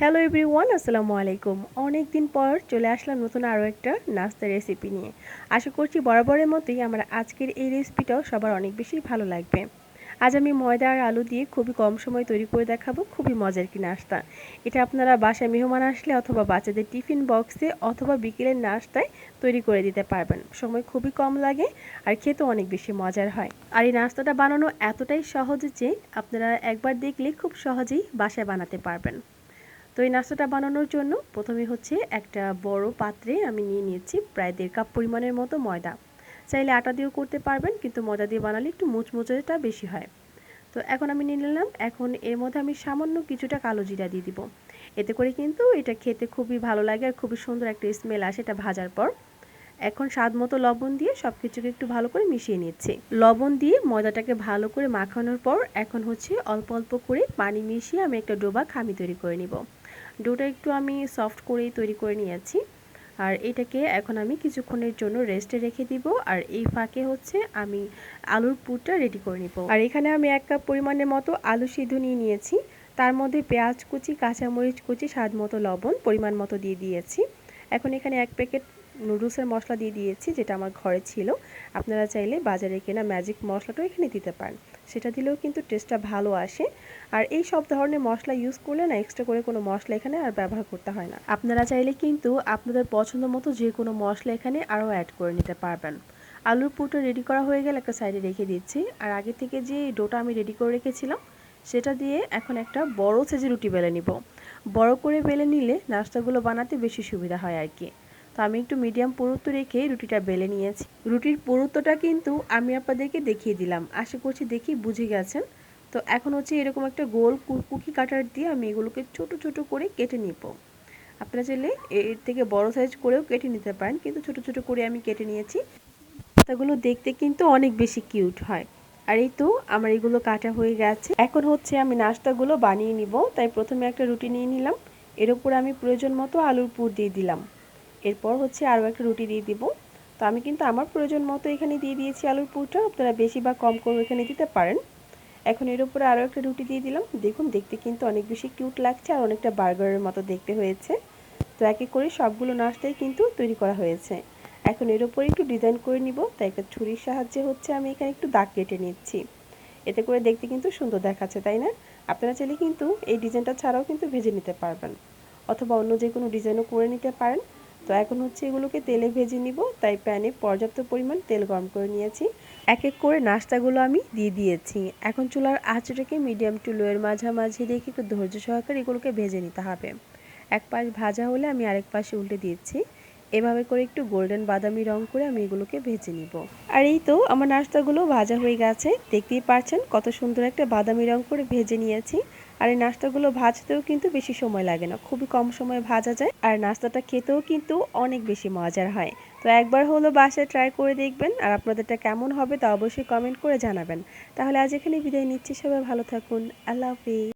Hello everyone, আসসালামু আলাইকুম। অনেক দিন পর চলে আসলাম নতুন আরও একটা নাস্তার রেসিপি নিয়ে। আশা করছি বরাবরের মতোই আমার আজকের এই রেসিপিটাও সবার অনেক বেশি ভালো লাগবে। আজ আমি ময়দা আর আলু দিয়ে খুবই কম সময় তৈরি করে দেখাবো খুবই মজার একটি নাস্তা। এটা আপনারা বাসায় মেহমান আসলে অথবা বাচ্চাদের টিফিন বক্সে অথবা বিকেলের নাস্তায় তৈরি করে দিতে পারবেন। সময় খুবই কম লাগে আর খেতেও অনেক বেশি মজার হয়। আর এই নাস্তাটা বানানো এতটাই সহজ যে আপনারা একবার দেখলে খুব সহজেই বাসায় বানাতে পারবেন। তো এই নাস্তাটা বানানোর জন্য প্রথমে হচ্ছে একটা বড় পাত্রে আমি নিয়ে নিয়েছি প্রায় 1.5 কাপ পরিমাণের মতো ময়দা। চাইলে আটা দিয়েও করতে পারবেন, কিন্তু ময়দা দিয়ে বানালে একটু মুচমুচেটা বেশি হয়। তো এখন আমি নিয়ে নিলাম। এখন এর মধ্যে আমি সামান্য কিছুটা কালো জিরা দিয়ে দিব। এতে করে কিন্তু এটা খেতে খুবই ভালো লাগে আর খুবই সুন্দর একটা স্মেল আসে এটা ভাজার পর। এখন স্বাদ মতো লবণ দিয়ে সব কিছুকে একটু ভালো করে মিশিয়ে নিচ্ছি। লবণ দিয়ে ময়দাটাকে ভালো করে মাখানোর পর এখন হচ্ছে অল্প অল্প করে পানি মিশিয়ে আমি একটা ডোবা খামি তৈরি করে নিব। ডোটা একটু আমি সফট করেই তৈরি করে নিয়েছি। আর এটাকে এখন আমি কিছুক্ষণের জন্য রেস্টে রেখে দিব। আর এই ফাঁকে হচ্ছে আমি আলুর পুরটা রেডি করে নিব। আর এখানে আমি 1 কাপ পরিমাণের মতো আলু সিদ্ধ নিয়ে নিয়েছি। তার মধ্যে পেঁয়াজ কুচি, কাঁচামরিচ কুচি, স্বাদ মতো লবণ পরিমাণ মতো দিয়ে দিয়েছি। এখন এখানে 1 প্যাকেট নুডলসের মশলা দিয়ে দিয়েছি, যেটা আমার ঘরে ছিল। আপনারা চাইলে বাজারে কেনা ম্যাজিক মশলাটাও এখানে দিতে পারেন, সেটা দিলেও কিন্তু টেস্টটা ভালো আসে। আর এই সব ধরনের মশলা ইউজ করলে না এক্সট্রা করে কোনো মশলা এখানে আর ব্যবহার করতে হয় না। আপনারা চাইলে কিন্তু আপনাদের পছন্দ মতো যে কোনো মশলা এখানে আরও অ্যাড করে নিতে পারবেন। আলুর পুরটা রেডি করা হয়ে গেলে একটা সাইডে রেখে দিচ্ছি। আর আগে থেকে যে ডোটা আমি রেডি করে রেখেছিলাম সেটা দিয়ে এখন একটা বড় সাইজের রুটি বেলে নিব। বড় করে বেলে নিলে নাস্তাগুলো বানাতে বেশি সুবিধা হয় আর কি। তো আমি একটু মিডিয়াম পুরুত্ব রেখে রুটিটা বেলে নিয়েছি। রুটির পুরুত্বটা কিন্তু আমি আপনাদেরকে দেখিয়ে দিলাম, আশা করছি দেখি বুঝে গেছেন। তো এখন হচ্ছে এরকম একটা গোল কুকি কাটার দিয়ে আমি এগুলোকে ছোট ছোট করে কেটে নিব। আপনারা চাইলে এর থেকে বড় সাইজ করেও কেটে নিতে পারেন, কিন্তু ছোট ছোট করে আমি কেটে নিয়েছি। নাস্তাগুলো দেখতে কিন্তু অনেক বেশি কিউট হয়। আর এই তো আমার এগুলো কাটা হয়ে গেছে। এখন হচ্ছে আমি নাস্তাগুলো বানিয়ে নিব। তাই প্রথমে একটা রুটি নিয়ে নিলাম, এর উপর আমি প্রয়োজন মতো আলুর পুর দিয়ে দিলাম। এরপর হচ্ছে আরও একটা রুটি দিয়ে দিব। তো আমি কিন্তু আমার প্রয়োজন মতো এখানে দিয়ে দিয়েছি আলুর পুরটা, আপনারা বেশি বা কম করে এখানে দিতে পারেন। এখন এর উপরে আরও একটা রুটি দিয়ে দিলাম। দেখুন দেখতে কিন্তু অনেক বেশি কিউট লাগছে আর অনেকটা বার্গারের মতো দেখতে হয়েছে। তো এক এক করে সবগুলো নাস্তাই কিন্তু তৈরি করা হয়েছে। এখন এর উপরে একটু ডিজাইন করে নিব, তাই একটা ছুরির সাহায্যে হচ্ছে আমি এখানে একটু দাগ কেটে নিচ্ছি। এতে করে দেখতে কিন্তু সুন্দর দেখাচ্ছে, তাই না? আপনারা চাইলে কিন্তু এই ডিজাইনটা ছাড়াও কিন্তু ভেজে নিতে পারবেন, অথবা অন্য যে কোনো ডিজাইনও করে নিতে পারেন। তো এখন হচ্ছে এগুলোকে তেলে ভেজে নিব, তাই প্যানে পর্যাপ্ত পরিমাণ তেল গরম করে নিয়েছি। এক এক করে নাস্তাগুলো আমি দিয়ে দিয়েছি। এখন চুলার আঁচটাকে মিডিয়াম টু লোয়ের মাঝামাঝি রেখে একটু ধৈর্য সহকারে এগুলোকে ভেজে নিতে হবে। এক পাশ ভাজা হলে আমি আরেক পাশে উল্টে দিয়েছি। এভাবে করে একটু গোল্ডেন বাদামি রং করে আমি এগুলোকে ভেজে নিব। আর এই তো আমার নাস্তাগুলো ভাজা হয়ে গেছে, দেখতেই পাচ্ছেন কত সুন্দর একটা বাদামি রং করে ভেজে নিয়েছি। আর এই নাস্তাগুলো ভাজতেও কিন্তু বেশি সময় লাগে না, খুবই কম সময়ে ভাজা যায়। আর নাস্তাটা খেতেও কিন্তু অনেক বেশি মজার হয়। তো একবার হলো বাসায় ট্রাই করে দেখবেন, আর আপনাদেরটা কেমন হবে তা অবশ্যই কমেন্ট করে জানাবেন। তাহলে আজ এখানে বিদায় নিচ্ছি, সবাই ভালো থাকুন, আল্লাহ হাফেজ।